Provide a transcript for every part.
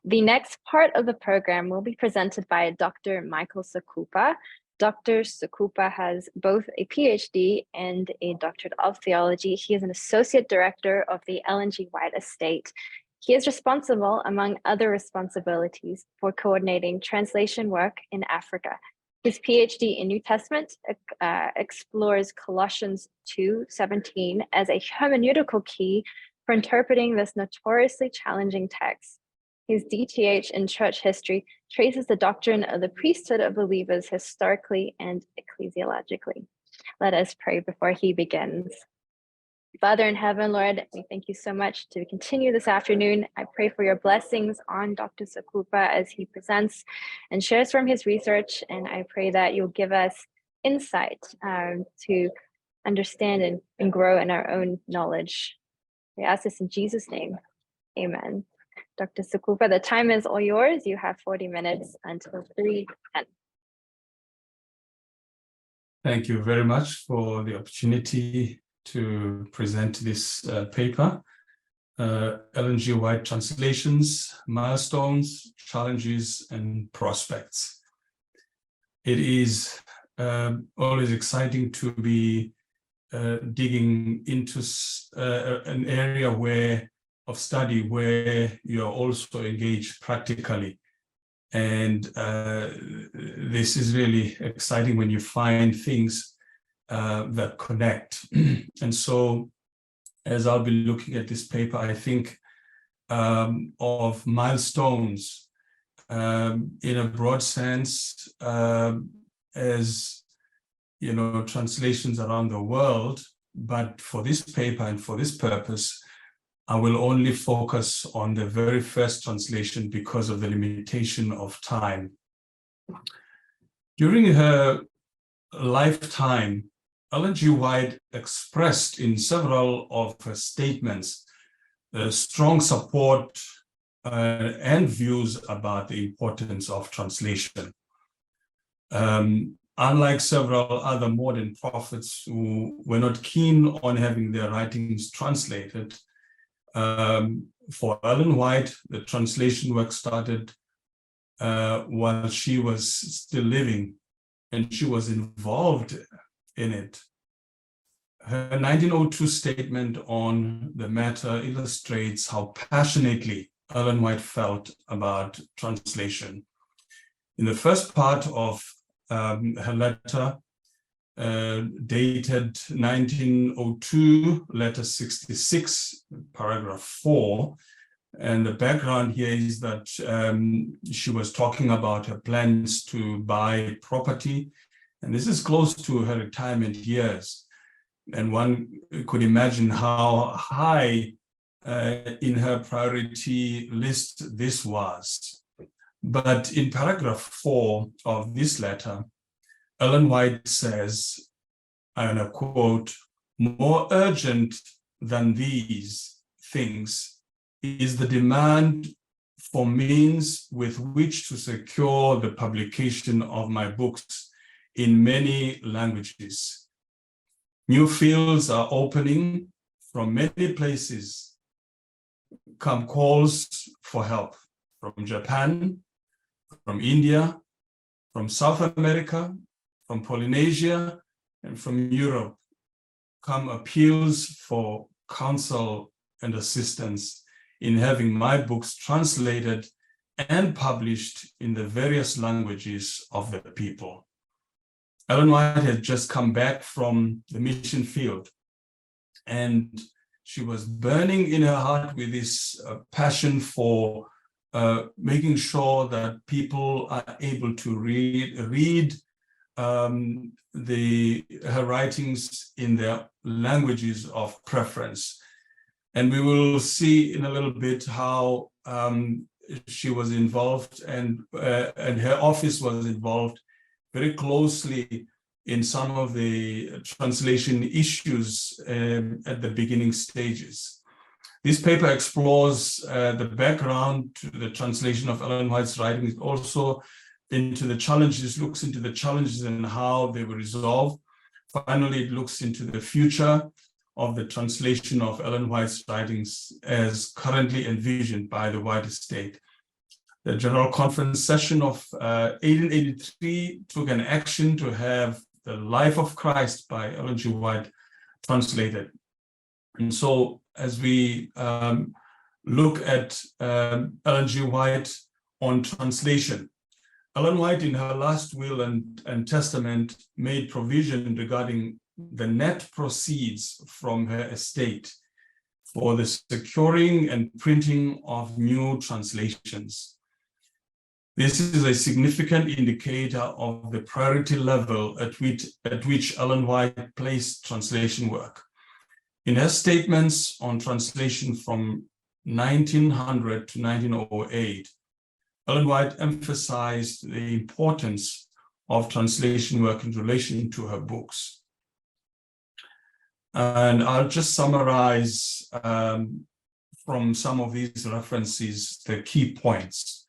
The next part of the program will be presented by Dr. Michael Sokupa. Dr. Sokupa has both a PhD and a doctorate of theology. He is an associate director of the Ellen G. White Estate. He is responsible, among other responsibilities, for coordinating translation work in Africa. His PhD in New Testament explores Colossians 2:17 as a hermeneutical key for interpreting this notoriously challenging text. His DTH in church history traces the doctrine of the priesthood of believers historically and ecclesiologically. Let us pray before he begins. Father in heaven, Lord, we thank you so much to continue this afternoon. I pray for your blessings on Dr. Sokupa as he presents and shares from his research, and I pray that you'll give us insight to understand and grow in our own knowledge. We ask this in Jesus' name. Amen. Dr. Sokupa, the time is all yours. You have 40 minutes until 3:10. Thank you very much for the opportunity to present this paper, Ellen G. White Translations, Milestones, Challenges, and Prospects. It is always exciting to be digging into an area of study where you're also engaged practically. And this is really exciting when you find things that connect. And so as I'll be looking at this paper, I think of milestones in a broad sense, as you know, translations around the world. But for this paper and for this purpose, I will only focus on the very first translation because of the limitation of time. During her lifetime, Ellen G. White expressed in several of her statements strong support and views about the importance of translation. Unlike several other modern prophets who were not keen on having their writings translated, for Ellen White, the translation work started while she was still living, and she was involved in it. Her 1902 statement on the matter illustrates how passionately Ellen White felt about translation. In the first part of her letter, dated 1902, letter 66, paragraph 4. And the background here is that she was talking about her plans to buy property. And this is close to her retirement years. And one could imagine how high in her priority list this was. But in paragraph 4 of this letter, Ellen White says, and I quote, "More urgent than these things is the demand for means with which to secure the publication of my books in many languages. New fields are opening from many places. Come calls for help from Japan, from India, from South America, from Polynesia, and from Europe. Come appeals for counsel and assistance in having my books translated and published in the various languages of the people." Ellen White had just come back from the mission field, and she was burning in her heart with this passion for making sure that people are able to read her writings in their languages of preference. And we will see in a little bit how she was involved and her office was involved very closely in some of the translation issues at the beginning stages. This paper explores the background to the translation of Ellen White's writings, also into the challenges, looks into the challenges and how they were resolved. Finally, it looks into the future of the translation of Ellen White's writings as currently envisioned by the White Estate. The General Conference session of 1883 took an action to have The Life of Christ by Ellen G. White translated. And so as we look at Ellen G. White on translation, Ellen White in her last will and testament made provision regarding the net proceeds from her estate for the securing and printing of new translations. This is a significant indicator of the priority level at which Ellen White placed translation work. In her statements on translation from 1900 to 1908, Ellen White emphasized the importance of translation work in relation to her books. And I'll just summarize from some of these references the key points.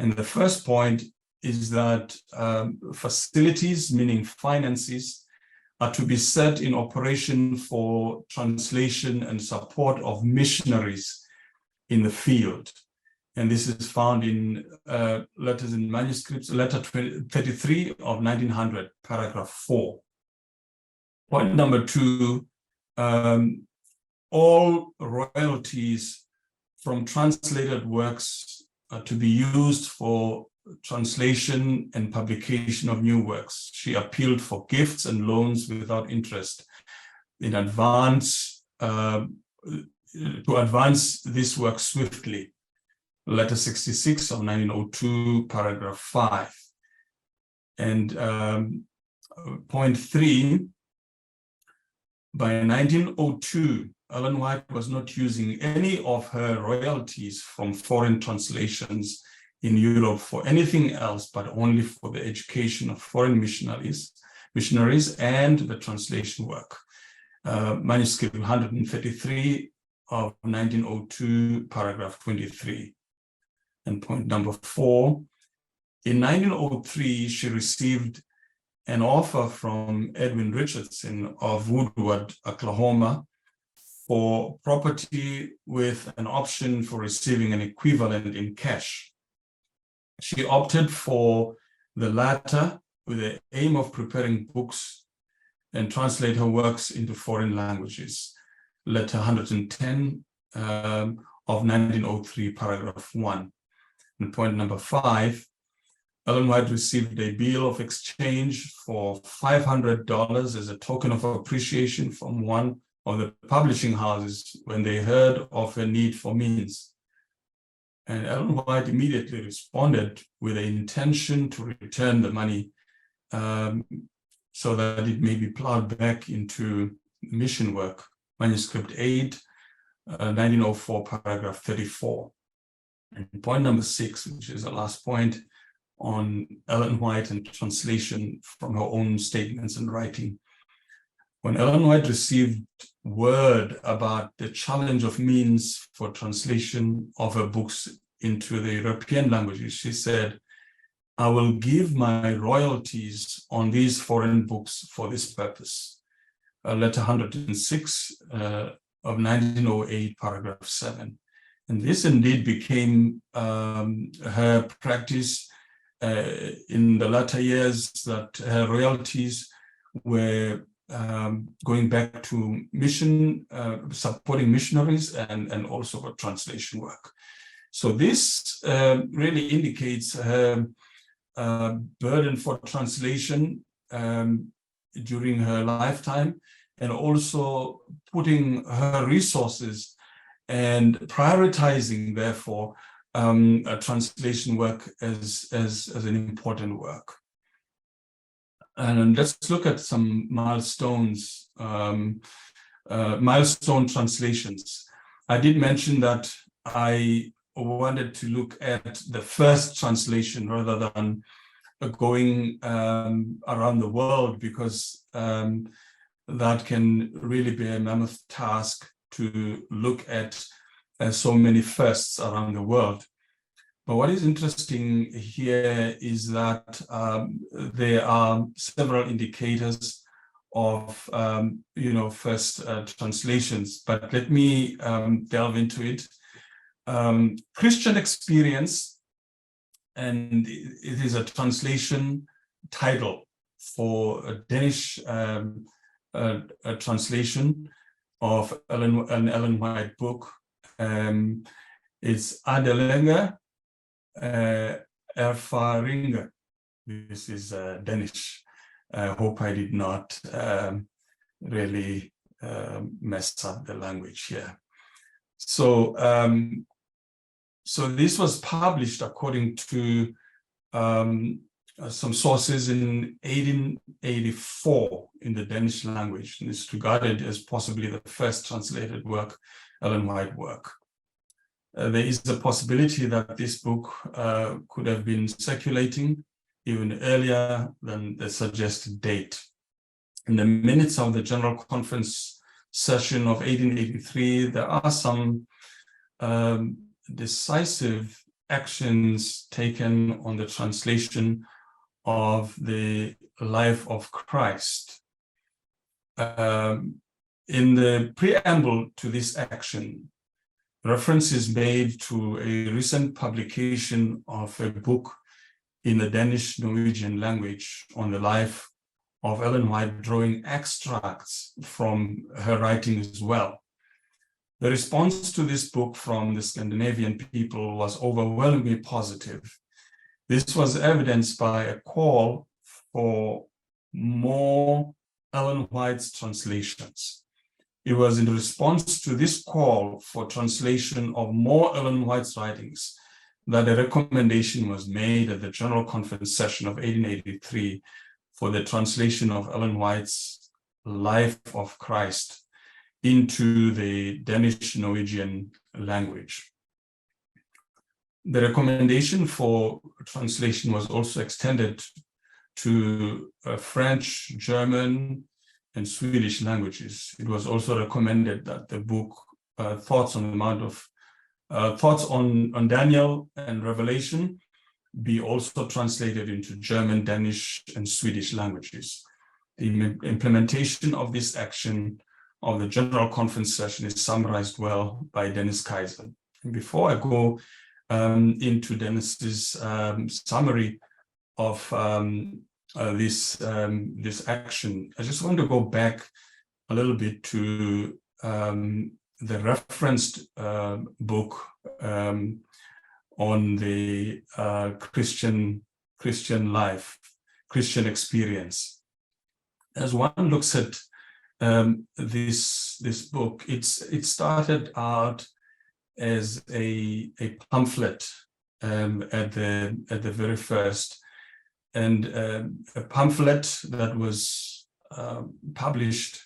And the first point is that facilities, meaning finances, are to be set in operation for translation and support of missionaries in the field. And this is found in Letters and Manuscripts, letter 33 of 1900, paragraph 4. Point number 2, all royalties from translated works are to be used for translation and publication of new works. She appealed for gifts and loans without interest in advance, to advance this work swiftly. Letter 66 of 1902, paragraph 5. And point 3, by 1902, Ellen White was not using any of her royalties from foreign translations in Europe for anything else, but only for the education of foreign missionaries and the translation work. Manuscript 133 of 1902, paragraph 23. And point number 4, in 1903, she received an offer from Edwin Richardson of Woodward, Oklahoma, for property with an option for receiving an equivalent in cash. She opted for the latter with the aim of preparing books and translate her works into foreign languages. Letter 110 of 1903, paragraph 1. And point number 5, Ellen White received a bill of exchange for $500 as a token of appreciation from one of the publishing houses when they heard of her need for means. And Ellen White immediately responded with the intention to return the money so that it may be plowed back into mission work. Manuscript 8, 1904, paragraph 34. And point number 6, which is the last point on Ellen White and translation from her own statements and writing. When Ellen White received word about the challenge of means for translation of her books into the European languages, she said, "I will give my royalties on these foreign books for this purpose." Letter 106 of 1908, paragraph 7. And this indeed became her practice in the latter years, that her royalties were going back to mission, supporting missionaries and also for translation work. So this really indicates her burden for translation during her lifetime, and also putting her resources and prioritizing, therefore, translation work as an important work. And let's look at some milestones, milestone translations. I did mention that I wanted to look at the first translation rather than going around the world, because that can really be a mammoth task to look at so many firsts around the world. But what is interesting here is that there are several indicators of first translations, but let me delve into it. Christian experience and it is a translation title for a Danish a translation of an Ellen White book. It's Adelenge Erfaringen. This is Danish. I hope I did not really mess up the language here. So, so this was published according to some sources in 1884 in the Danish language, and it's regarded as possibly the first translated work, Ellen White work. There is a possibility that this book could have been circulating even earlier than the suggested date. In the minutes of the General Conference session of 1883, there are some decisive actions taken on the translation of the life of Christ. In the preamble to this action, reference is made to a recent publication of a book in the Danish-Norwegian language on the life of Ellen White, drawing extracts from her writing as well. The response to this book from the Scandinavian people was overwhelmingly positive. This was evidenced by a call for more Ellen White's translations. It was in response to this call for translation of more Ellen White's writings that a recommendation was made at the General Conference session of 1883 for the translation of Ellen White's Life of Christ into the Danish-Norwegian language. The recommendation for translation was also extended to French, German, and Swedish languages. It was also recommended that the book Thoughts on Daniel and Revelation be also translated into German, Danish, and Swedish languages. The implementation of this action of the General Conference session is summarized well by Dennis Kaiser. And before I go into Dennis's summary of this action, I just want to go back a little bit to the referenced book on the Christian life, Christian experience. As one looks at this book, it started out as a pamphlet at the very first, and a pamphlet that was published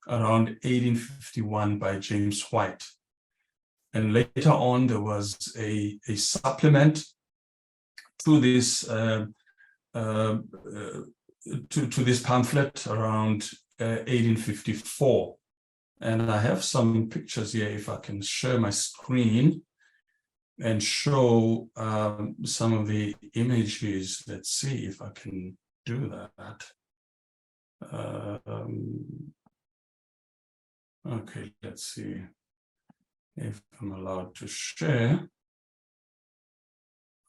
around 1851 by James White. And later on, there was a supplement to this to this pamphlet around 1854. And I have some pictures here, if I can share my screen and show some of the images. Let's see if I can do that. Okay, let's see if I'm allowed to share.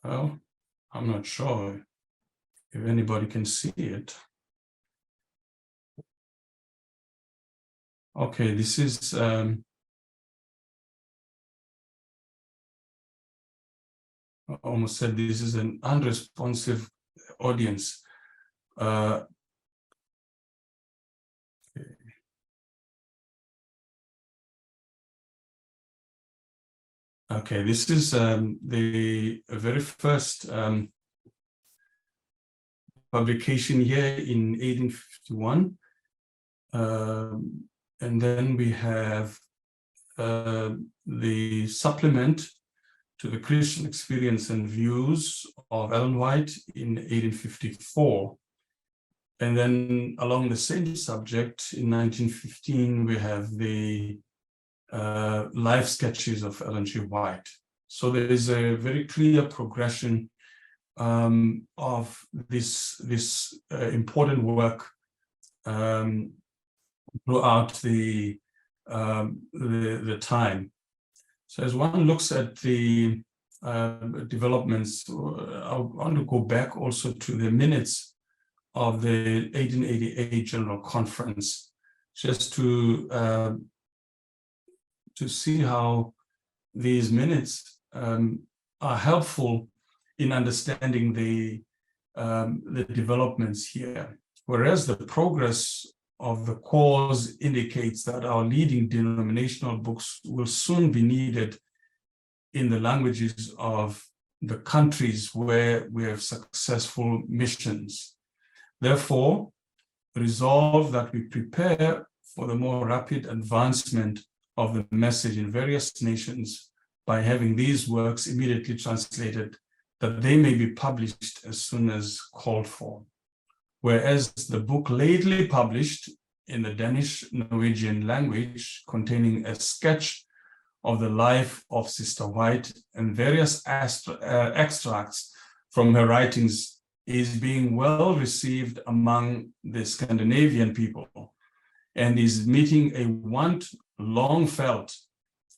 Well, I'm not sure if anybody can see it. Okay, this is I almost said this is an unresponsive audience. Okay, this is the very first publication here in 1851. And then we have the supplement to the Christian experience and views of Ellen White in 1854. And then along the same subject, in 1915, we have the life sketches of Ellen G. White. So there is a very clear progression of this important work throughout the time. So as one looks at the developments. I want to go back also to the minutes of the 1888 General Conference, just to see how these minutes are helpful in understanding the developments here. Whereas the progress of the cause indicates that our leading denominational books will soon be needed in the languages of the countries where we have successful missions. Therefore, resolve that we prepare for the more rapid advancement of the message in various nations by having these works immediately translated, that they may be published as soon as called for. Whereas the book lately published in the Danish-Norwegian language, containing a sketch of the life of Sister White and various extracts from her writings, is being well received among the Scandinavian people and is meeting a want long felt.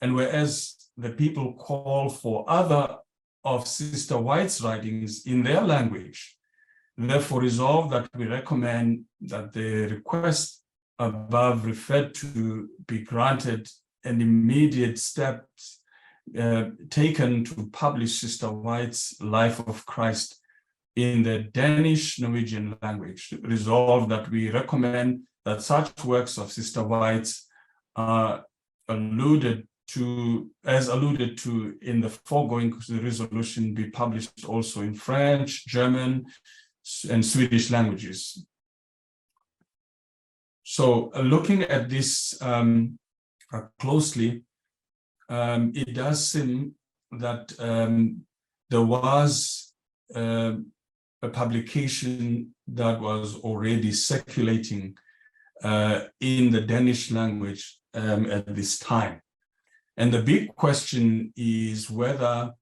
And whereas the people call for other of Sister White's writings in their language, therefore resolve that we recommend that the request above referred to be granted and immediate steps taken to publish Sister White's Life of Christ in the Danish-Norwegian language. Resolve that we recommend that such works of Sister White's are alluded to in the foregoing resolution be published also in French, German, and Swedish languages. So looking at this closely, it does seem that there was a publication that was already circulating in the Danish language at this time. And the big question is whether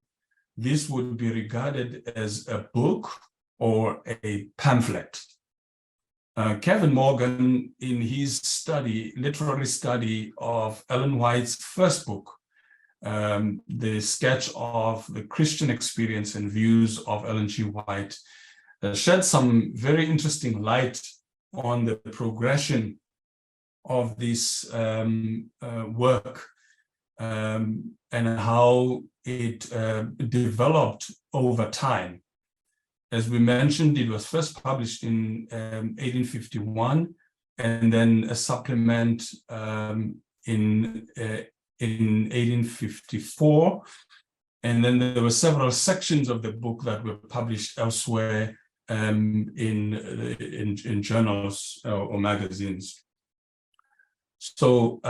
this would be regarded as a book or a pamphlet. Kevin Morgan, in his literary study of Ellen White's first book, the sketch of the Christian experience and views of Ellen G. White, shed some very interesting light on the progression of this work and how it developed over time. As we mentioned, it was first published in 1851, and then a supplement in 1854. And then there were several sections of the book that were published elsewhere in journals or magazines. So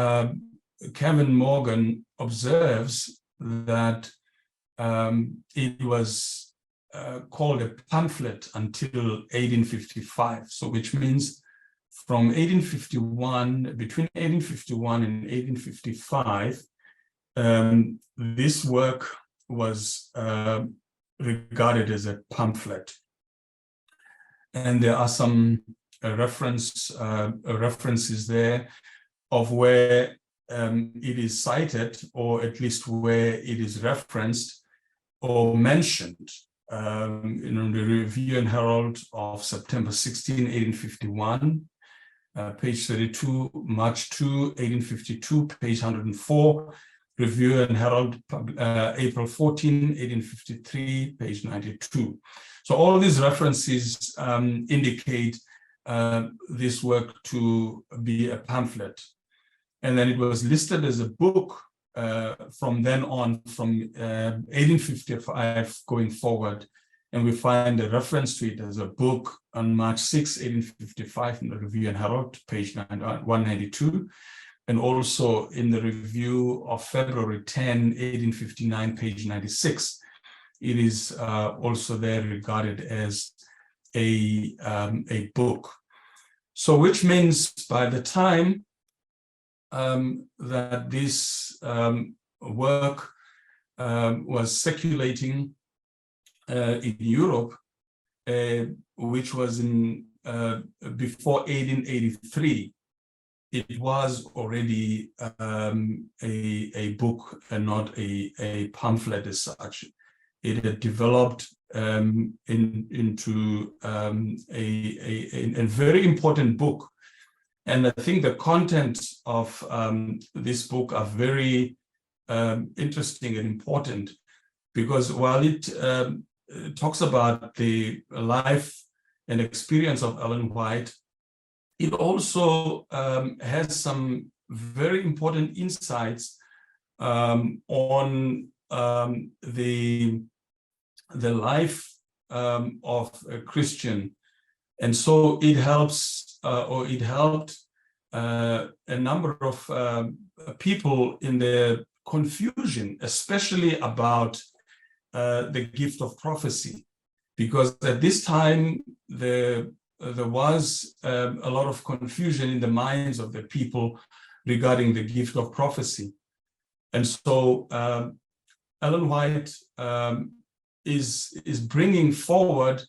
Kevin Morgan observes that it was called a pamphlet until 1855. So which means from 1851, between 1851 and 1855, this work was regarded as a pamphlet. And there are some references there of where it is cited, or at least where it is referenced or mentioned. In the Review and Herald of September 16, 1851, page 32, March 2, 1852, page 104, Review and Herald, April 14, 1853, page 92. So all these references indicate this work to be a pamphlet. And then it was listed as a book from then on, from 1855 going forward. And we find a reference to it as a book on March 6, 1855 in the Review and Herald, page 192. And also in the Review of February 10, 1859, page 96. It is also there regarded as a book. So which means by the time that this work was circulating in Europe, which was in before 1883, it was already a book and not a pamphlet as such. it had developed into a very important book. And I think the content of this book are very interesting and important, because while it talks about the life and experience of Ellen White, it also has some very important insights on the life of a Christian. And so it helps, or it helped a number of people in their confusion, especially about the gift of prophecy, because at this time there was a lot of confusion in the minds of the people regarding the gift of prophecy. And so Ellen White is bringing forward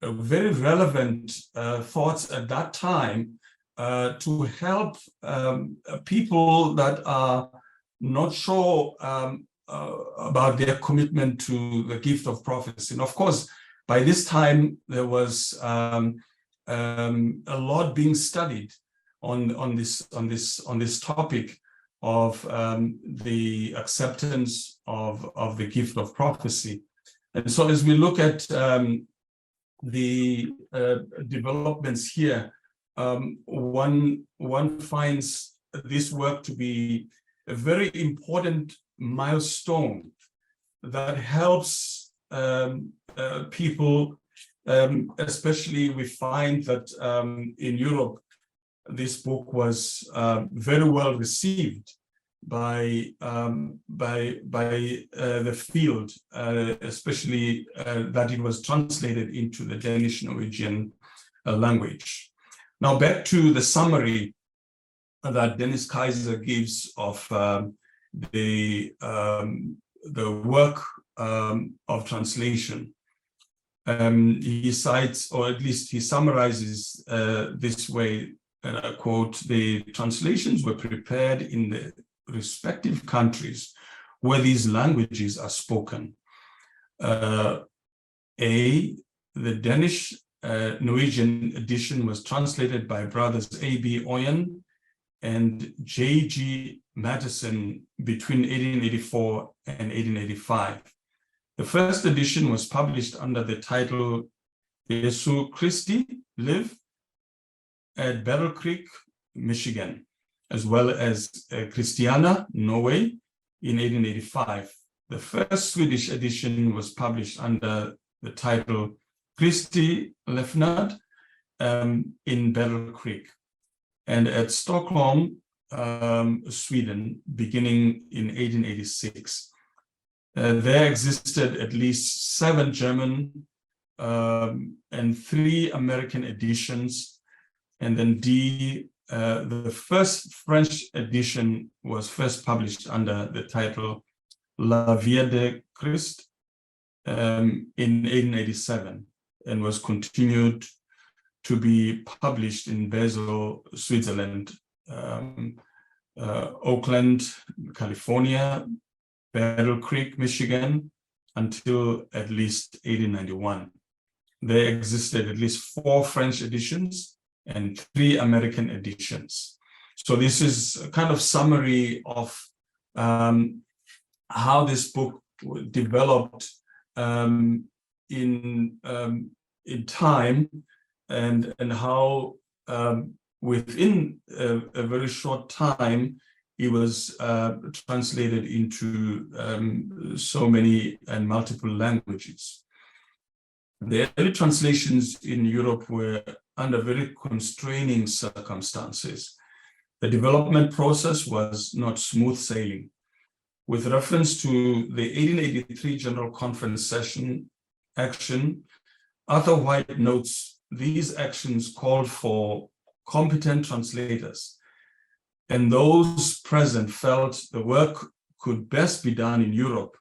very relevant thoughts at that time to help people that are not sure about their commitment to the gift of prophecy. And of course, by this time, there was a lot being studied on this topic of the acceptance of the gift of prophecy. And so as we look at the developments here, one finds this work to be a very important milestone that helps people, especially we find that in Europe, this book was very well received by the field, especially that it was translated into the Danish Norwegian language. Now back to the summary that Dennis Kaiser gives of the work of translation. He cites, or at least he summarizes this way, and I quote, "The translations were prepared in the respective countries where these languages are spoken. The Danish Norwegian edition was translated by brothers A.B. Oyen and J.G. Madison between 1884 and 1885. The first edition was published under the title Jesu Christi Live at Battle Creek, Michigan, as well as Christiana, Norway, in 1885. The first Swedish edition was published under the title Christi Lefnad in Battle Creek, and at Stockholm, Sweden, beginning in 1886. There existed at least 7 German and 3 American editions, and then the first French edition was first published under the title La Vie de Christ in 1887, and was continued to be published in Basel, Switzerland, Oakland, California, Battle Creek, Michigan, until at least 1891. There existed at least 4 French editions and 3 American editions. So this is a kind of summary of how this book developed in time, and how within a very short time it was translated into so many and multiple languages. The early translations in Europe were under very constraining circumstances. The development process was not smooth sailing. With reference to the 1883 General Conference session action, Arthur White notes these actions called for competent translators, and those present felt the work could best be done in Europe.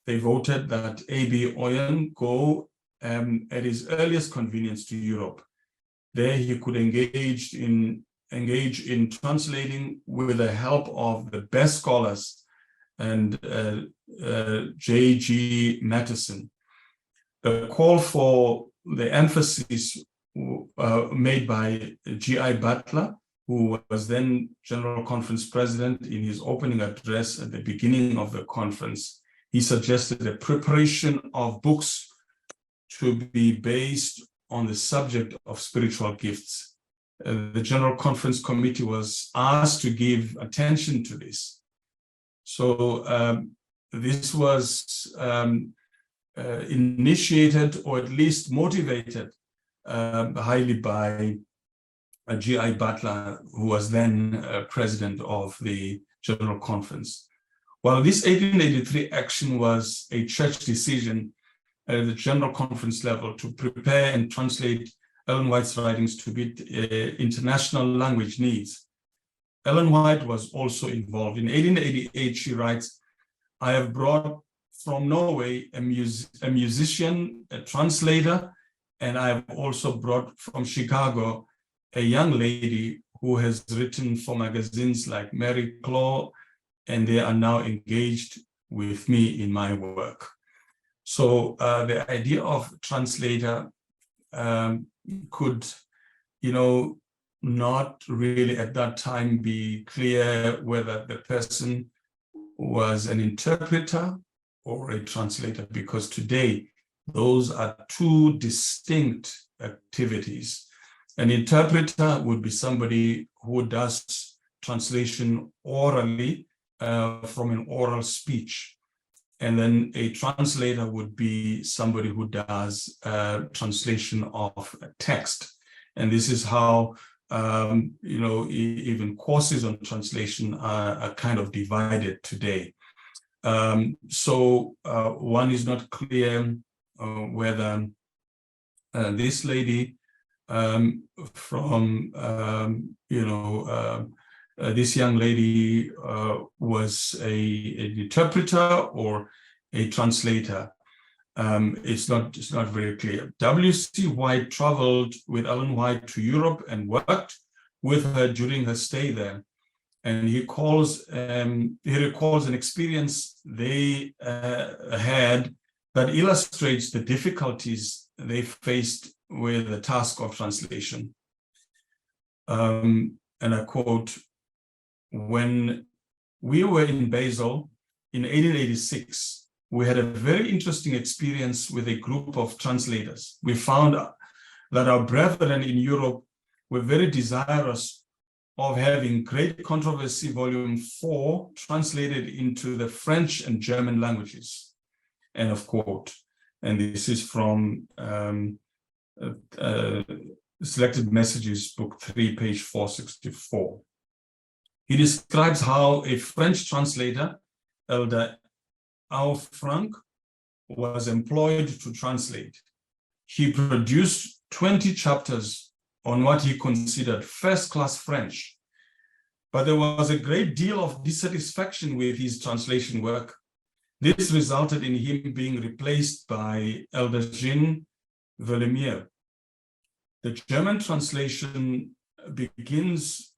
They voted that A.B. Oyen go at his earliest convenience to Europe. There he could engage in translating with the help of the best scholars and J.G. Matheson. The call for the emphasis made by G.I. Butler, who was then General Conference President, in his opening address at the beginning of the conference. He suggested a preparation of books to be based on the subject of spiritual gifts. The General Conference Committee was asked to give attention to this. So this was initiated, or at least motivated highly by G.I. Butler, who was then president of the General Conference. While this 1883 action was a church decision at the General Conference level to prepare and translate Ellen White's writings to meet international language needs, Ellen White was also involved. In 1888, she writes, "I have brought from Norway a musician, a translator, and I have also brought from Chicago a young lady who has written for magazines like Mary Claw, and they are now engaged with me in my work." So the idea of translator could, not really at that time be clear whether the person was an interpreter or a translator, because today those are two distinct activities. An interpreter would be somebody who does translation orally from an oral speech. And then a translator would be somebody who does translation of a text. And this is how, even courses on translation are kind of divided today. So one is not clear whether this lady this young lady was an interpreter or a translator. It's not very clear. W.C. White traveled with Ellen White to Europe and worked with her during her stay there. And he recalls an experience they had that illustrates the difficulties they faced with the task of translation. And I quote, "When we were in Basel in 1886, we had a very interesting experience with a group of translators. We found that our brethren in Europe were very desirous of having Great Controversy Volume 4 translated into the French and German languages." End of quote. And this is from Selected Messages, Book 3, page 464. He describes how a French translator, Elder Frank, was employed to translate. He produced 20 chapters on what he considered first-class French, but there was a great deal of dissatisfaction with his translation work. This resulted in him being replaced by Elder Jean Velemier. The German translation beginnings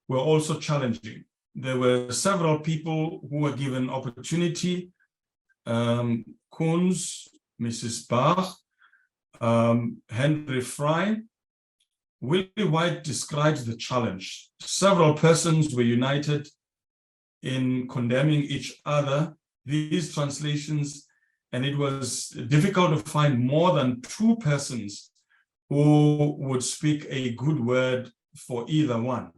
were also challenging. There were several people who were given opportunity. Kunz, Mrs. Bach, Henry Fry. Willie White describes the challenge. Several persons were united in condemning each other, these translations, and it was difficult to find more than two persons who would speak a good word for either one.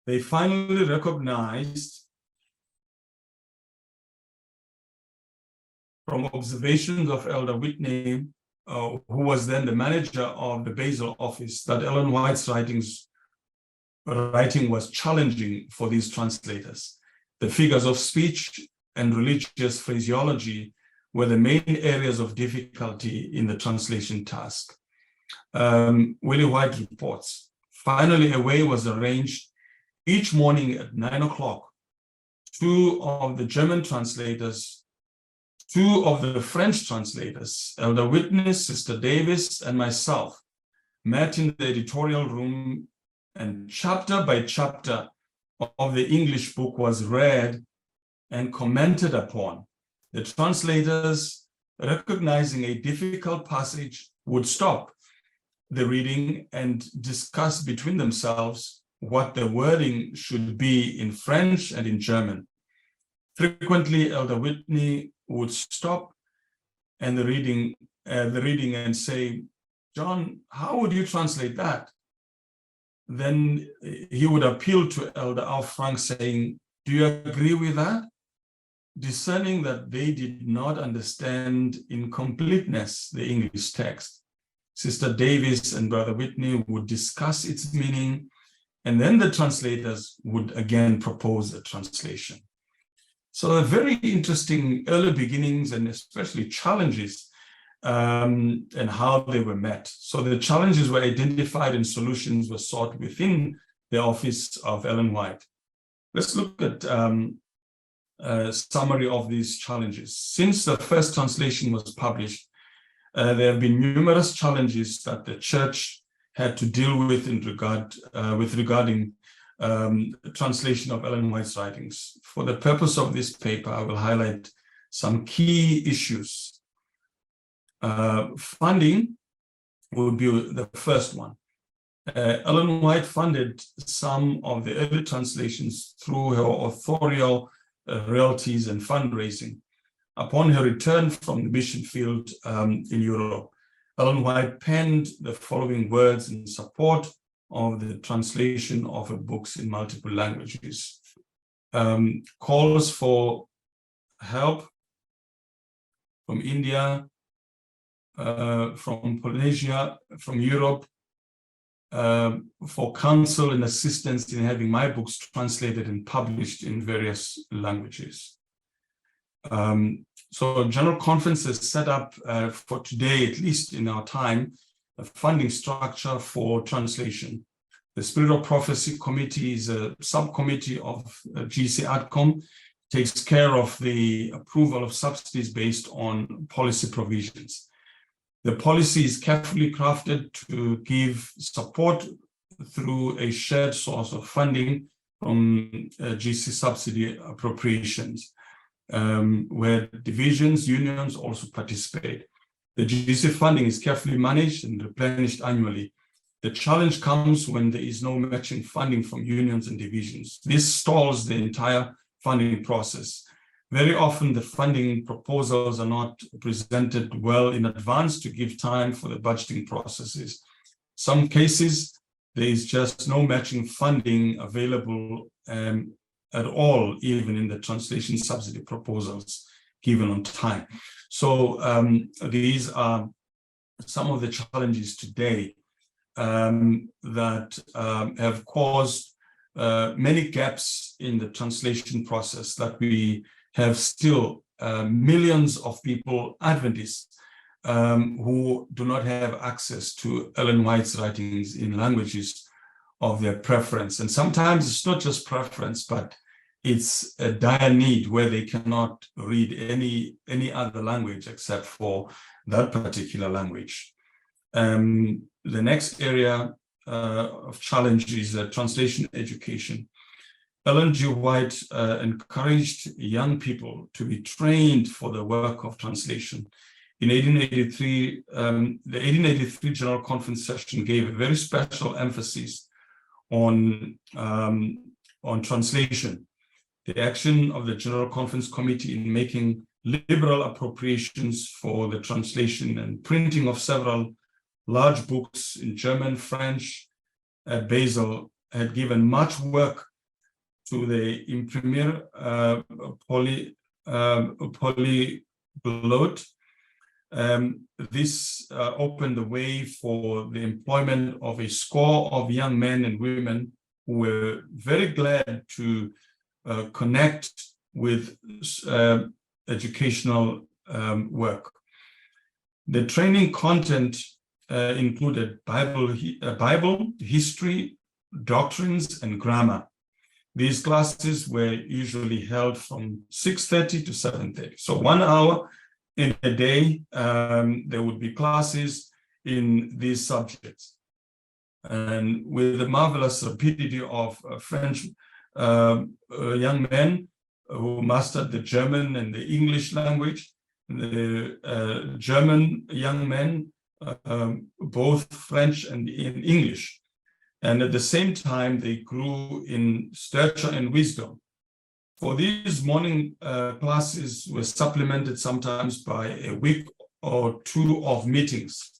They finally recognized from observations of Elder Whitney, who was then the manager of the Basel office, that Ellen White's writing was challenging for these translators. The figures of speech and religious phraseology were the main areas of difficulty in the translation task. Willie White reports, finally a way was arranged each morning at 9 o'clock. Two of the German translators, two of the French translators, Elder Whitney, Sister Davis, and myself, met in the editorial room, and chapter by chapter, of the English book was read and commented upon, the translators, recognizing a difficult passage, would stop the reading and discuss between themselves what the wording should be in French and in German. Frequently, Elder Whitney would stop and the reading and say, "John, how would you translate that?" Then he would appeal to Elder Al Frank saying, "Do you agree with that?" Discerning that they did not understand in completeness the English text, Sister Davis and Brother Whitney would discuss its meaning, and then the translators would again propose a translation. So a very interesting early beginnings and especially challenges and how they were met. So the challenges were identified and solutions were sought within the office of Ellen White. Let's look at a summary of these challenges. Since the first translation was published, there have been numerous challenges that the church had to deal with regarding translation of Ellen White's writings. For the purpose of this paper, I will highlight some key issues. Funding would be the first one. Ellen White funded some of the early translations through her authorial royalties and fundraising. Upon her return from the mission field in Europe, Ellen White penned the following words in support of the translation of her books in multiple languages. Calls for help from India, from Polynesia, from Europe, for counsel and assistance in having my books translated and published in various languages. So General Conference has set up for today, at least in our time, a funding structure for translation. The Spirit of Prophecy Committee is a subcommittee of GC ADCOM, takes care of the approval of subsidies based on policy provisions. The policy is carefully crafted to give support through a shared source of funding from GC subsidy appropriations, where divisions, unions also participate. The GC funding is carefully managed and replenished annually. The challenge comes when there is no matching funding from unions and divisions. This stalls the entire funding process. Very often, the funding proposals are not presented well in advance to give time for the budgeting processes. Some cases, there is just no matching funding available at all, even in the translation subsidy proposals given on time. So these are some of the challenges today that have caused many gaps in the translation process, that we have still millions of people, Adventists, who do not have access to Ellen White's writings in languages of their preference. And sometimes it's not just preference, but it's a dire need where they cannot read any other language except for that particular language. The next area of challenge is translation education. Ellen G. White encouraged young people to be trained for the work of translation. In 1883, the 1883 General Conference session gave a very special emphasis on translation. The action of the General Conference Committee in making liberal appropriations for the translation and printing of several large books in German, French, at Basel had given much work to the imprimer polyglot. This opened the way for the employment of a score of young men and women who were very glad to connect with educational work. The training content included Bible, history, doctrines, and grammar. These classes were usually held from 6:30 to 7:30. So 1 hour in a day, there would be classes in these subjects. And with the marvelous rapidity of French young men who mastered the German and the English language. The German young men, both French and in English. And at the same time, they grew in stature and wisdom. For these morning classes were supplemented sometimes by a week or two of meetings.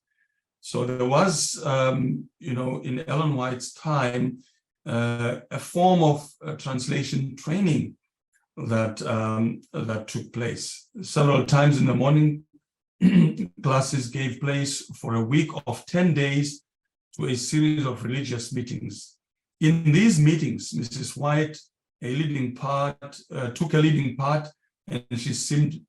So there was, in Ellen White's time, a form of translation training that took place. Several times in the morning, classes gave place for a week of 10 days to a series of religious meetings. In these meetings, Mrs. White took a leading part, and she seemed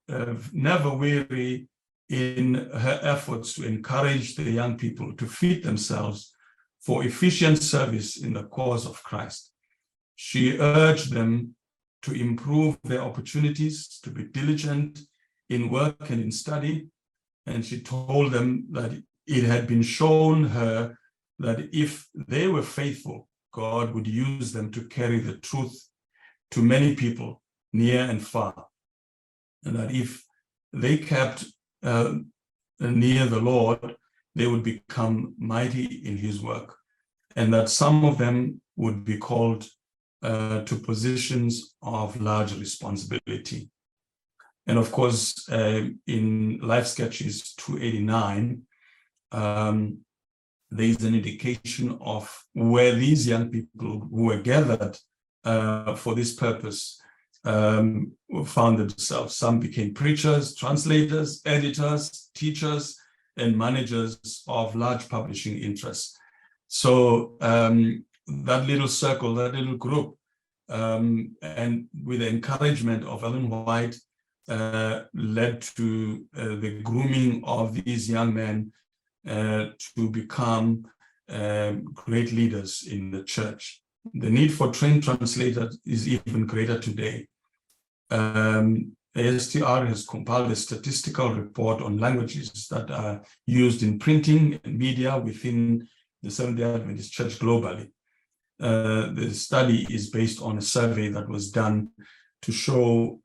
never weary in her efforts to encourage the young people to fit themselves for efficient service in the cause of Christ. She urged them to improve their opportunities, to be diligent in work and in study, and she told them that it had been shown her that if they were faithful, God would use them to carry the truth to many people near and far, and that if they kept near the Lord, they would become mighty in his work, and that some of them would be called to positions of large responsibility. And of course, in Life Sketches 289, there is an indication of where these young people who were gathered for this purpose found themselves. Some became preachers, translators, editors, teachers, and managers of large publishing interests. So that little circle, that little group, and with the encouragement of Ellen White, led to the grooming of these young men to become great leaders in the church. The need for trained translators is even greater today. ASTR has compiled a statistical report on languages that are used in printing and media within the Seventh-day Adventist Church globally. The study is based on a survey that was done to show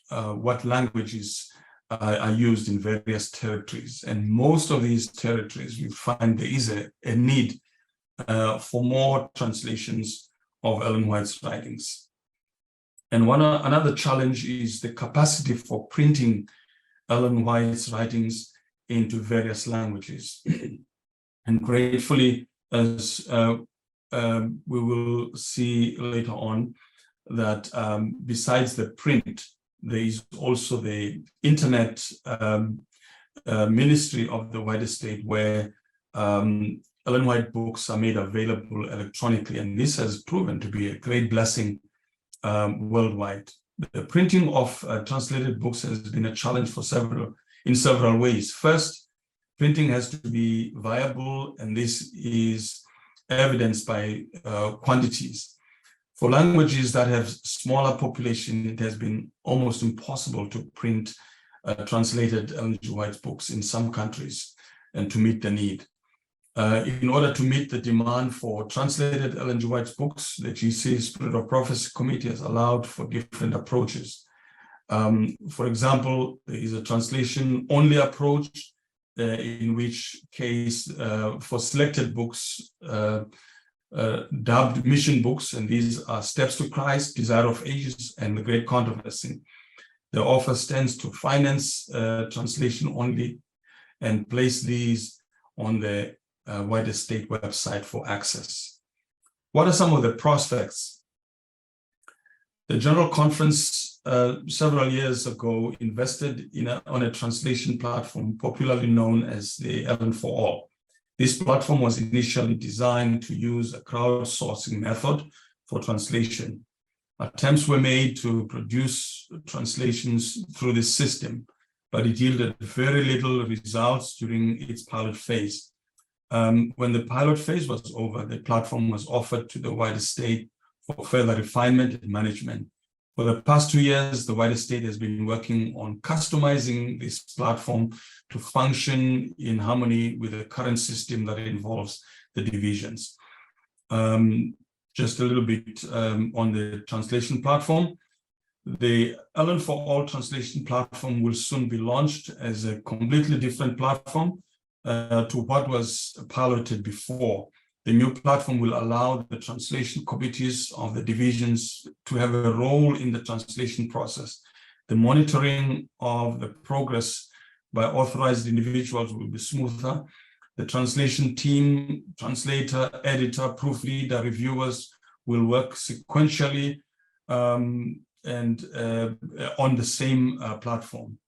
what languages are used in various territories. And most of these territories, we find there is a need for more translations of Ellen White's writings. And another challenge is the capacity for printing Ellen White's writings into various languages. And gratefully, as we will see later on, that besides the print, there is also the internet ministry of the White Estate, where Ellen White books are made available electronically, and this has proven to be a great blessing worldwide. The printing of translated books has been a challenge in several ways. First, printing has to be viable, and this is evidenced by quantities. For languages that have smaller population, it has been almost impossible to print translated Ellen G. White books in some countries and to meet the need. In order to meet the demand for translated Ellen G. White books, the GC Spirit of Prophecy Committee has allowed for different approaches. For example, there is a translation-only approach, in which case for selected books, dubbed mission books, and these are Steps to Christ, Desire of Ages, and The Great Controversy. The author stands to finance translation only and place these on the White Estate website for access. What are some of the prospects? The General Conference several years ago invested on a translation platform popularly known as the Ellen for All. This platform was initially designed to use a crowdsourcing method for translation. Attempts were made to produce translations through this system, but it yielded very little results during its pilot phase. When the pilot phase was over, the platform was offered to the White Estate for further refinement and management. For the past 2 years, the White Estate has been working on customizing this platform to function in harmony with the current system that involves the divisions. just a little bit on the translation platform. The Ellen for All translation platform will soon be launched as a completely different platform to what was piloted before. The new platform will allow the translation committees of the divisions to have a role in the translation process. The monitoring of the progress by authorized individuals will be smoother. The translation team, translator, editor, proofreader, reviewers will work sequentially and on the same platform.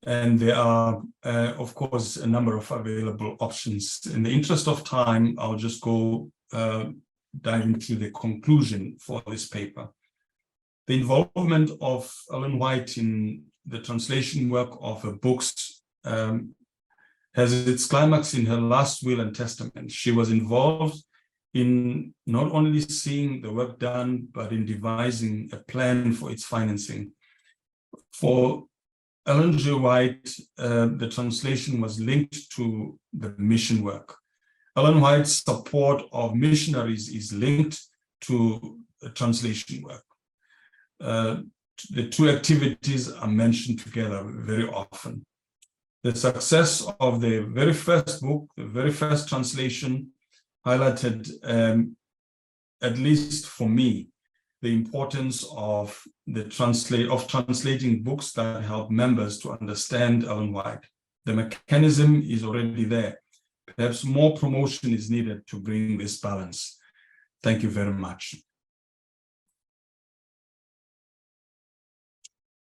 And there are, of course, a number of available options. In the interest of time, I'll just go dive into the conclusion for this paper. The involvement of Ellen White in the translation work of her books has its climax in her last will and testament. She was involved in not only seeing the work done, but in devising a plan for its financing. For Ellen G. White, the translation was linked to the mission work. Ellen White's support of missionaries is linked to translation work. The two activities are mentioned together very often. The success of the very first book, the very first translation, highlighted, at least for me, the importance of translating books that help members to understand Ellen White. The mechanism is already there. Perhaps more promotion is needed to bring this balance. Thank you very much.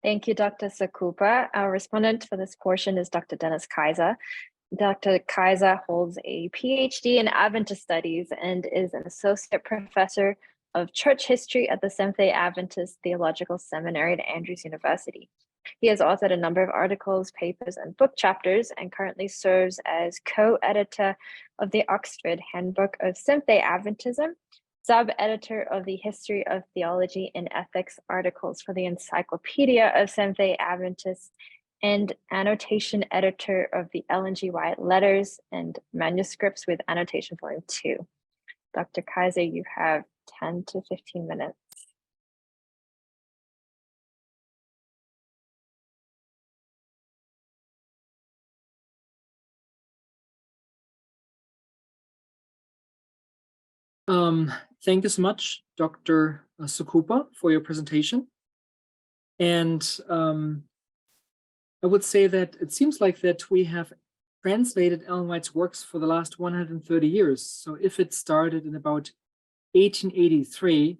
Thank you, Dr. Sokupa. Our respondent for this portion is Dr. Dennis Kaiser. Dr. Kaiser holds a PhD in Adventist Studies and is an associate professor of church history at the Seventh-day Adventist Theological Seminary at Andrews University. He has authored a number of articles, papers, and book chapters, and currently serves as co-editor of the Oxford Handbook of Seventh-day Adventism, sub-editor of the History of Theology and Ethics articles for the Encyclopedia of Seventh-day Adventists, and annotation editor of the Ellen G. White Letters and Manuscripts with Annotation Volume 2. Dr. Kaiser, you have 10 to 15 minutes. Thank you so much, Dr. Sokupa, for your presentation. And I would say that it seems like that we have translated Ellen White's works for the last 130 years. So if it started in about 1883,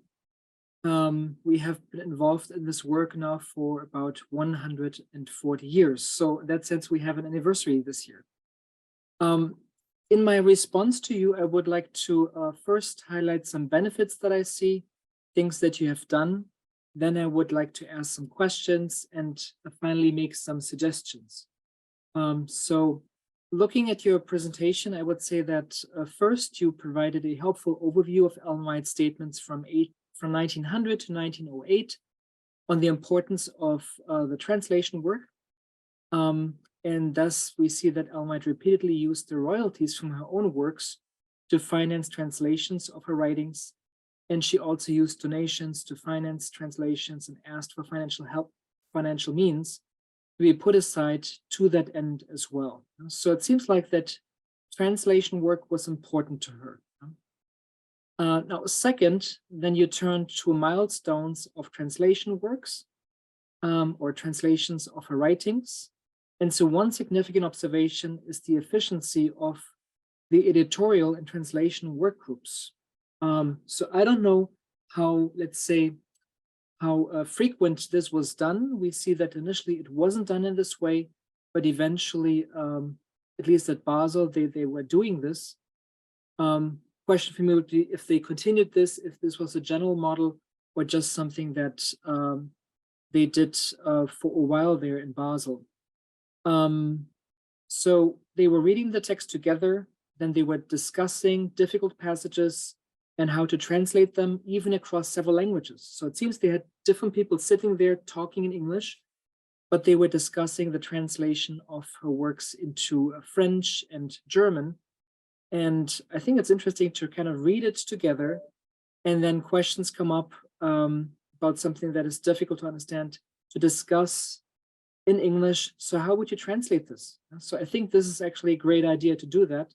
we have been involved in this work now for about 140 years. So in that sense, we have an anniversary this year. In my response to you, I would like to first highlight some benefits that I see, things that you have done. Then I would like to ask some questions and finally make some suggestions. So looking at your presentation, I would say that first you provided a helpful overview of Ellen White's statements from 1900 to 1908 on the importance of the translation work. And thus we see that Ellen White repeatedly used the royalties from her own works to finance translations of her writings. And she also used donations to finance translations and asked for financial help, financial means to be put aside to that end as well. So it seems like that translation work was important to her. Now, second, then you turn to milestones of translation works or translations of her writings. And so one significant observation is the efficiency of the editorial and translation work groups. So I don't know how, let's say, how frequent this was done. We see that initially it wasn't done in this way, but eventually, at least at Basel, they were doing this. Question for me would be if they continued this, if this was a general model or just something that they did for a while there in Basel. So they were reading the text together, then they were discussing difficult passages and how to translate them even across several languages. So it seems they had different people sitting there talking in English, but they were discussing the translation of her works into French and German. And I think it's interesting to kind of read it together and then questions come up about something that is difficult to understand, to discuss in English. So how would you translate this? So I think this is actually a great idea to do that.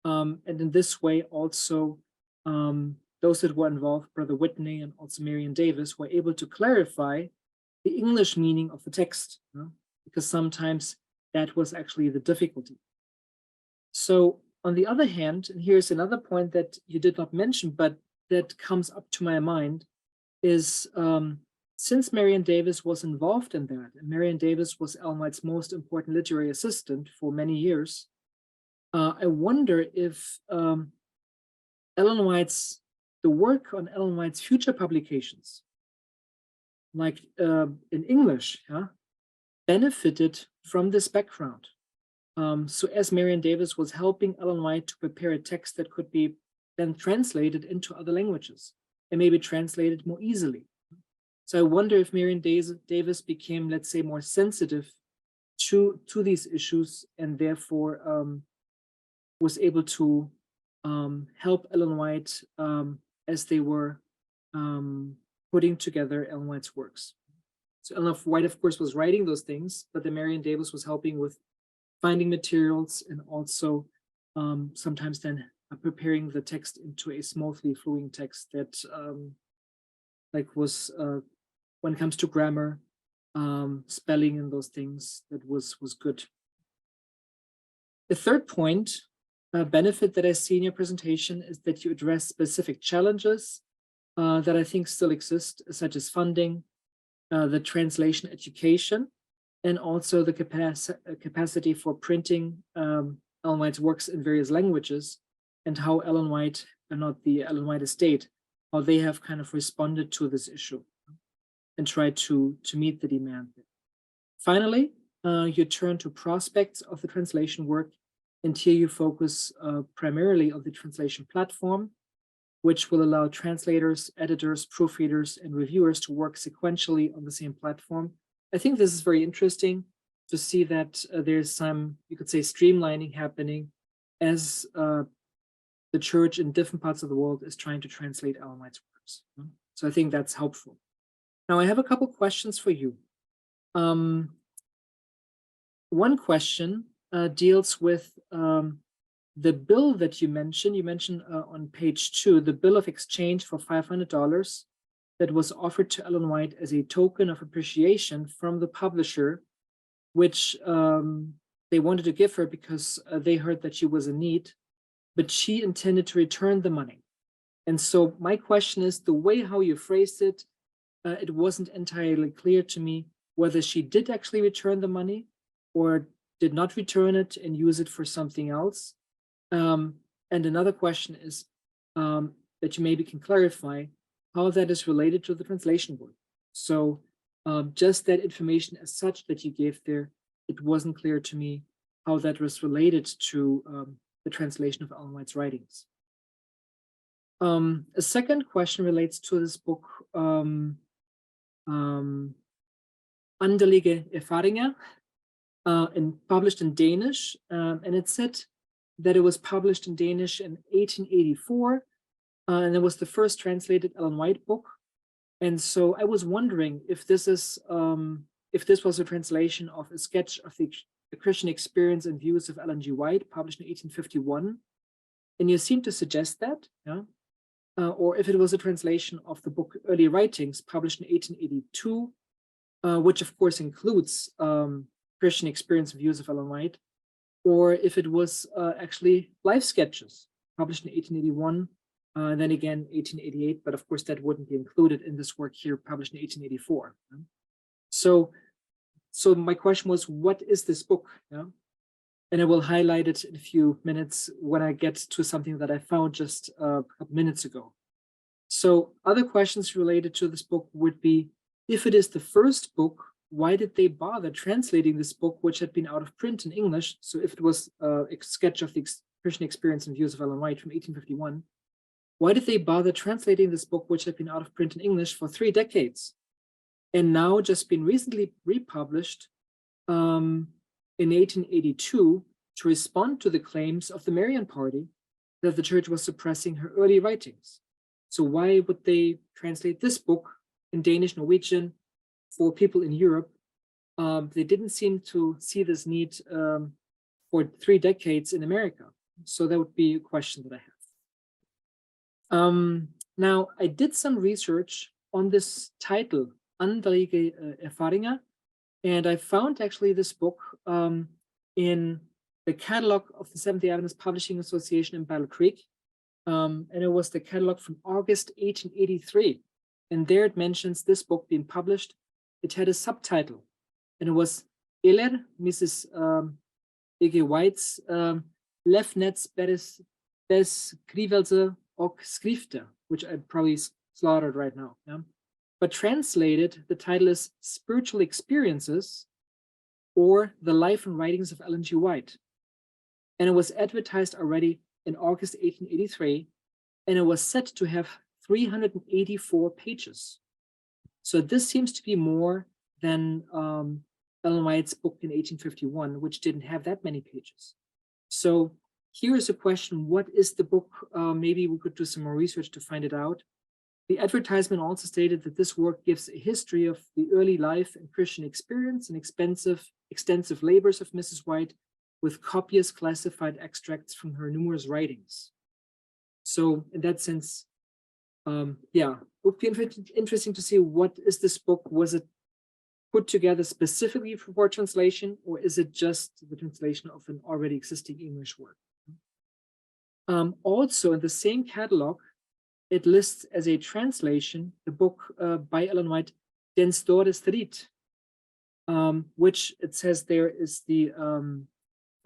And in this way, also, those that were involved, Brother Whitney and also Marion Davis, were able to clarify the English meaning of the text, because sometimes that was actually the difficulty. So on the other hand, and here's another point that you did not mention, but that comes up to my mind, is since Marion Davis was involved in that, and Marion Davis was Ellen White's most important literary assistant for many years, I wonder if the work on Ellen White's future publications, like in English, benefited from this background. So as Marion Davis was helping Ellen White to prepare a text that could be then translated into other languages and maybe translated more easily. So I wonder if Marion Davis became, let's say, more sensitive to these issues, and therefore was able to help Ellen White as they were putting together Ellen White's works. So Ellen White, of course, was writing those things, but then Marion Davis was helping with finding materials and also sometimes then preparing the text into a smoothly flowing text that was when it comes to grammar, spelling and those things, that was good. The third point, benefit that I see in your presentation, is that you address specific challenges that I think still exist, such as funding, the translation education, and also the capacity for printing Ellen White's works in various languages, and how Ellen White, and not the Ellen White estate, how they have kind of responded to this issue and tried to meet the demand. Finally, you turn to prospects of the translation work, and here you focus primarily on the translation platform, which will allow translators, editors, proofreaders, and reviewers to work sequentially on the same platform. I think this is very interesting to see that there's some, you could say, streamlining happening as the church in different parts of the world is trying to translate Ellen White's works. So I think that's helpful. Now I have a couple questions for you. One question deals with the bill that you mentioned. You mentioned on page 2, the bill of exchange for $500 that was offered to Ellen White as a token of appreciation from the publisher, which they wanted to give her because they heard that she was in need, but she intended to return the money. And so my question is, the way how you phrased it, it wasn't entirely clear to me whether she did actually return the money or did not return it and use it for something else. And another question is that you maybe can clarify how that is related to the translation work. So just that information as such that you gave there, it wasn't clear to me how that was related to the translation of Ellen White's writings. A second question relates to this book, Anderlige Ervaringen, and published in Danish. And it said that it was published in Danish in 1884, and it was the first translated Ellen White book. And so I was wondering if this is if this was a translation of a sketch of the Christian experience and views of Ellen G. White, published in 1851. And you seem to suggest that, yeah? Or if it was a translation of the book Early Writings, published in 1882, which of course includes Christian experience and views of Ellen White, or if it was actually life sketches, published in 1881, and then again 1888, but of course that wouldn't be included in this work here, published in 1884. So my question was, what is this book? Yeah? And I will highlight it in a few minutes when I get to something that I found just a couple minutes ago. So other questions related to this book would be, if it is the first book, why did they bother translating this book, which had been out of print in English? So if it was a sketch of the Christian experience and views of Ellen White from 1851, why did they bother translating this book, which had been out of print in English for 3 decades? And now just been recently republished in 1882 to respond to the claims of the Marian Party that the church was suppressing her early writings. So why would they translate this book in Danish, Norwegian for people in Europe? They didn't seem to see this need for 3 decades in America. So that would be a question that I have. Now, I did some research on this title, Andlige Erfaringer, and I found actually this book in the catalog of the Seventh-day Adventist Publishing Association in Battle Creek. And it was the catalog from August 1883. And there it mentions this book being published. It had a subtitle, and it was Eller Mrs. E.G. White's Lefnets Beskrivelse och Skrifter, which I probably slaughtered right now. Yeah? But translated, the title is Spiritual Experiences, or The Life and Writings of Ellen G. White. And it was advertised already in August 1883, and it was said to have 384 pages. So this seems to be more than Ellen White's book in 1851, which didn't have that many pages. So here is a question: what is the book? Maybe we could do some more research to find it out. The advertisement also stated that this work gives a history of the early life and Christian experience and extensive labors of Mrs. White, with copious classified extracts from her numerous writings. So in that sense, yeah, it would be interesting to see what is this book. Was it put together specifically for translation, or is it just the translation of an already existing English work? Also, in the same catalog, it lists as a translation the book by Ellen White, Den store Strid, which it says there is the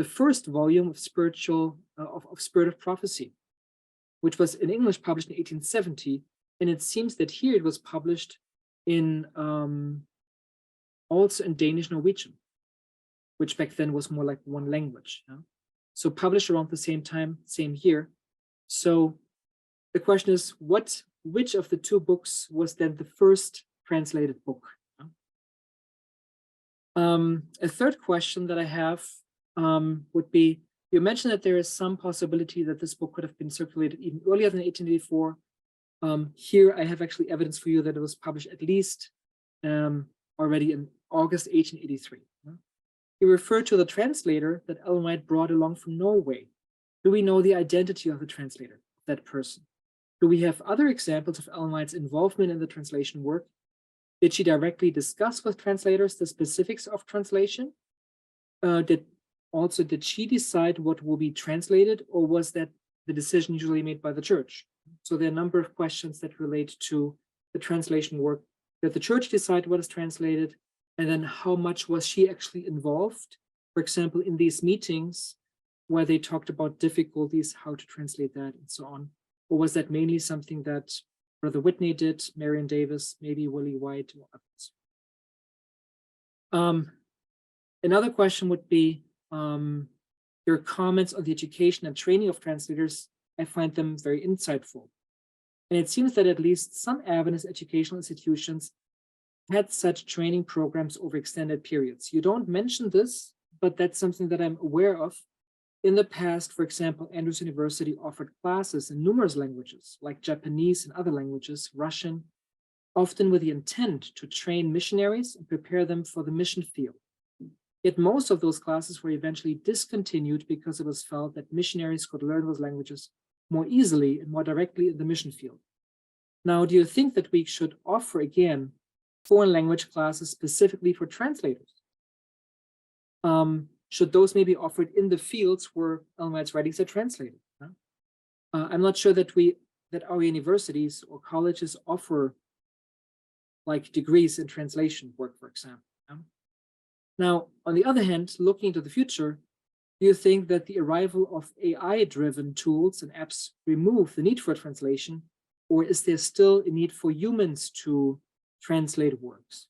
first volume of Spirit of Prophecy, which was in English published in 1870, and it seems that here it was published in also in Danish Norwegian, which back then was more like one language. Yeah? So published around the same time, same year. So the question is, which of the 2 books was then the first translated book? A third question that I have would be, you mentioned that there is some possibility that this book could have been circulated even earlier than 1884. Here I have actually evidence for you that it was published at least already in August 1883. You refer to the translator that Ellen White brought along from Norway. Do we know the identity of the translator, that person? Do we have other examples of Ellen White's involvement in the translation work? Did she directly discuss with translators the specifics of translation? Did she decide what will be translated, or was that the decision usually made by the church? So there are a number of questions that relate to the translation work. Did the church decide what is translated? And then how much was she actually involved? For example, in these meetings where they talked about difficulties, how to translate that, and so on. Or was that mainly something that Brother Whitney did, Marion Davis, maybe Willie White, or others? Another question would be your comments on the education and training of translators. I find them very insightful. And it seems that at least some Adventist educational institutions had such training programs over extended periods. You don't mention this, but that's something that I'm aware of. In the past, for example, Andrews University offered classes in numerous languages, like Japanese and other languages, Russian, often with the intent to train missionaries and prepare them for the mission field. Yet most of those classes were eventually discontinued because it was felt that missionaries could learn those languages more easily and more directly in the mission field. Now, do you think that we should offer again foreign language classes specifically for translators? Should those maybe offered in the fields where Ellen White's writings are translated? I'm not sure that our universities or colleges offer like degrees in translation work, for example. Now, on the other hand, looking into the future, do you think that the arrival of AI-driven tools and apps remove the need for translation, or is there still a need for humans to translate works?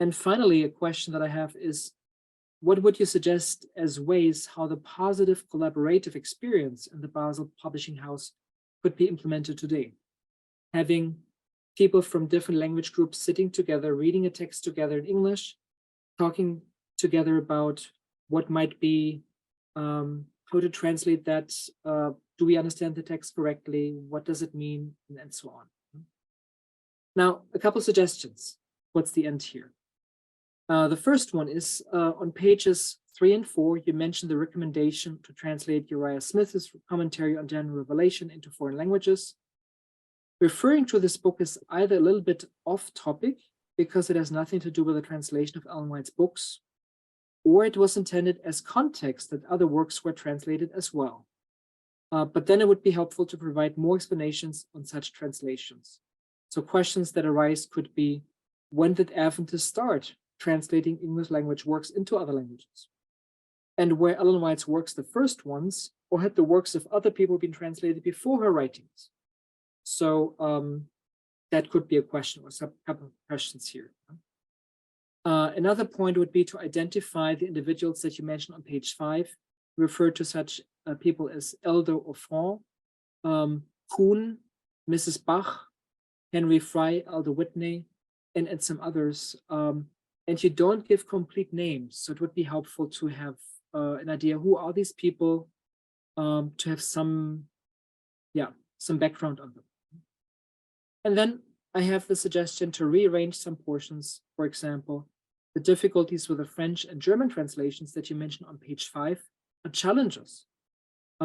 And finally, a question that I have is, what would you suggest as ways how the positive collaborative experience in the Basel Publishing House could be implemented today? Having people from different language groups sitting together, reading a text together in English, talking together about what might be how to translate that. Do we understand the text correctly? What does it mean? And so on. Now, a couple suggestions. What's the end here? The first one is on pages 3 and 4, you mentioned the recommendation to translate Uriah Smith's commentary on General Revelation into foreign languages. Referring to this book is either a little bit off topic because it has nothing to do with the translation of Ellen White's books, or it was intended as context that other works were translated as well. But then it would be helpful to provide more explanations on such translations. So questions that arise could be, when did Adventists start translating English language works into other languages? And were Ellen White's works the first ones, or had the works of other people been translated before her writings? So that could be a question, or a couple of questions here. Another point would be to identify the individuals that you mentioned on page 5, refer to such people as Elder Offrand, Kuhn, Mrs. Bach, Henry Fry, Elder Whitney, and some others. And you don't give complete names, so it would be helpful to have an idea who are these people, to have some background on them. And then I have the suggestion to rearrange some portions. For example, the difficulties with the French and German translations that you mentioned on page 5 are challenges,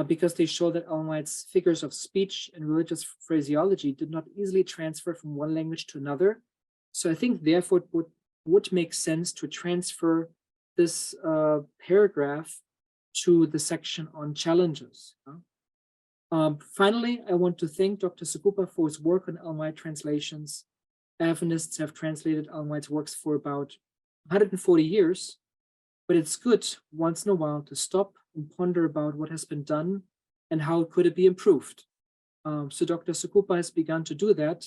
because they show that Ellen White's figures of speech and religious phraseology did not easily transfer from one language to another. So I think therefore it would make sense to transfer this paragraph to the section on challenges. Finally, I want to thank Dr. Sokupa for his work on Ellen White translations. Adventists have translated Ellen White's works for about 140 years, but it's good once in a while to stop and ponder about what has been done and how could it be improved. So Dr. Sokupa has begun to do that,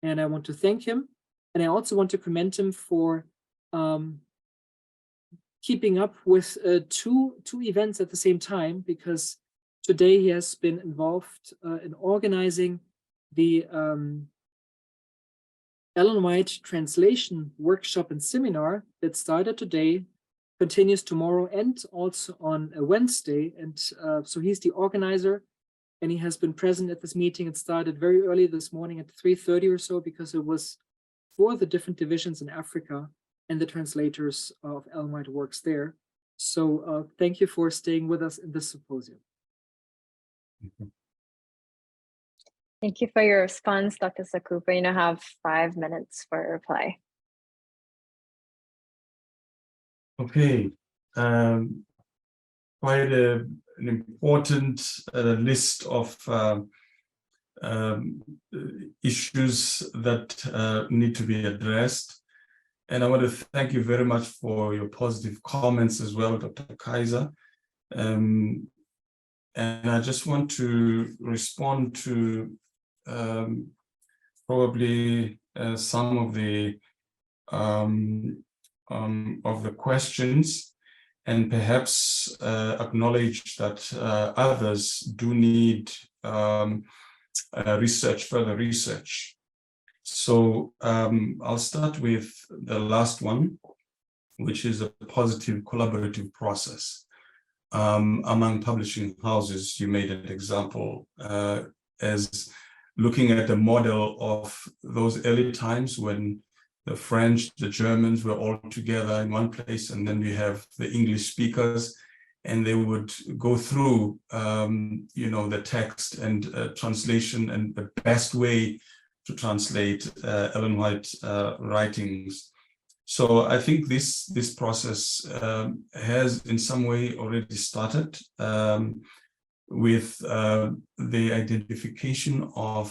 and I want to thank him. And I also want to commend him for keeping up with two events at the same time, because today he has been involved in organizing the Ellen White translation workshop and seminar that started today, continues tomorrow, and also on a Wednesday. And so he's the organizer, and he has been present at this meeting. It started very early this morning at 3:30 or so, because it was for the different divisions in Africa and the translators of Ellen White works there. So thank you for staying with us in this symposium. Thank you for your response, Dr. Sokupa. You now have 5 minutes for a reply. Okay, quite an important list of issues that need to be addressed. And I want to thank you very much for your positive comments as well, Dr. Kaiser. And I just want to respond to probably some of the questions, and perhaps acknowledge that others do need further research. So I'll start with the last one, which is a positive collaborative process among publishing houses. You made an example as looking at the model of those early times when the French, the Germans were all together in one place, and then we have the English speakers, and they would go through, the text and translation and the best way to translate Ellen White writings. So I think this process has in some way already started with the identification of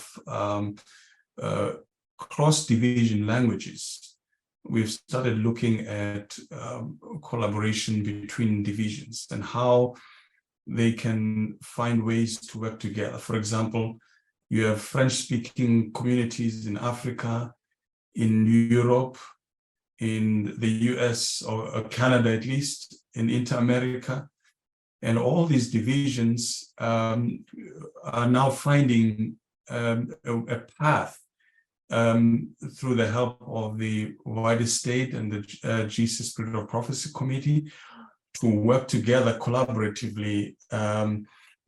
cross-division languages. We've started looking at collaboration between divisions and how they can find ways to work together. For example, you have French-speaking communities in Africa, in Europe, in the US, or Canada at least, in Inter-America. And all these divisions are now finding a path through the help of the Wider State and the Jesus Spirit of Prophecy Committee to work together collaboratively,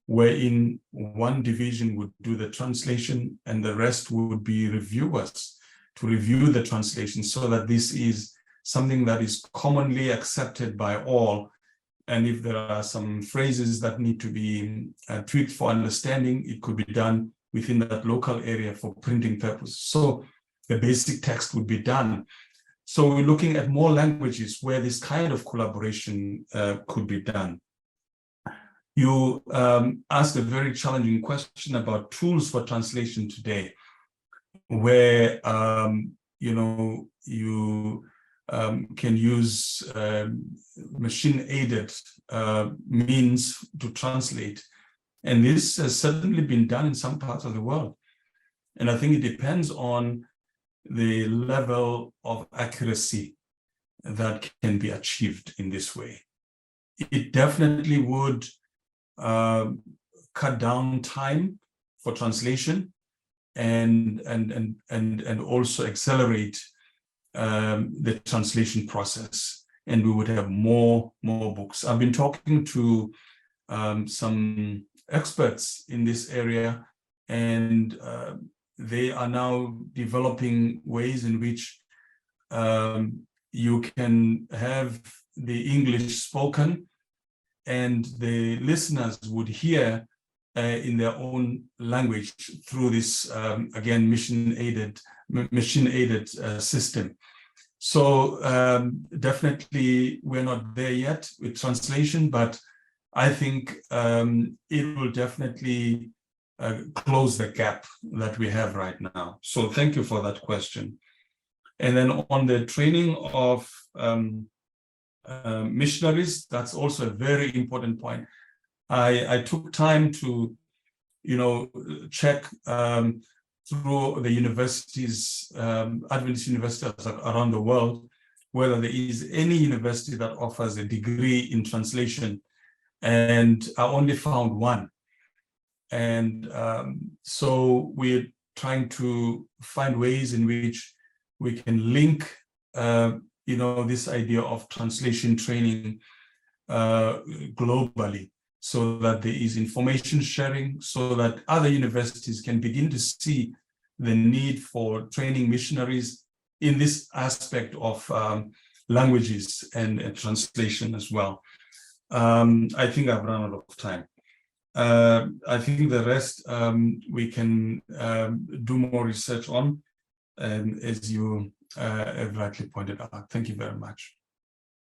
wherein one division would do the translation and the rest would be reviewers to review the translation, so that this is something that is commonly accepted by all. And if there are some phrases that need to be tweaked for understanding, it could be done within that local area for printing purposes. So the basic text would be done. So we're looking at more languages where this kind of collaboration could be done. You asked a very challenging question about tools for translation today, where you can use machine-aided means to translate. And this has certainly been done in some parts of the world. And I think it depends on the level of accuracy that can be achieved in this way. It definitely would cut down time for translation and also accelerate the translation process, and we would have more books. I've been talking to some experts in this area, and they are now developing ways in which you can have the English spoken and the listeners would hear in their own language through this, again, machine-aided system. So definitely we're not there yet with translation, but I think it will definitely close the gap that we have right now. So thank you for that question. And then on the training of missionaries, that's also a very important point. I took time to, check through the universities, Adventist universities around the world, whether there is any university that offers a degree in translation, and I only found one. And so we're trying to find ways in which we can link, this idea of translation training globally, so that there is information sharing, so that other universities can begin to see the need for training missionaries in this aspect of languages and translation as well. I think I've run out of time. I think the rest we can do more research on, as you have rightly pointed out. Thank you very much.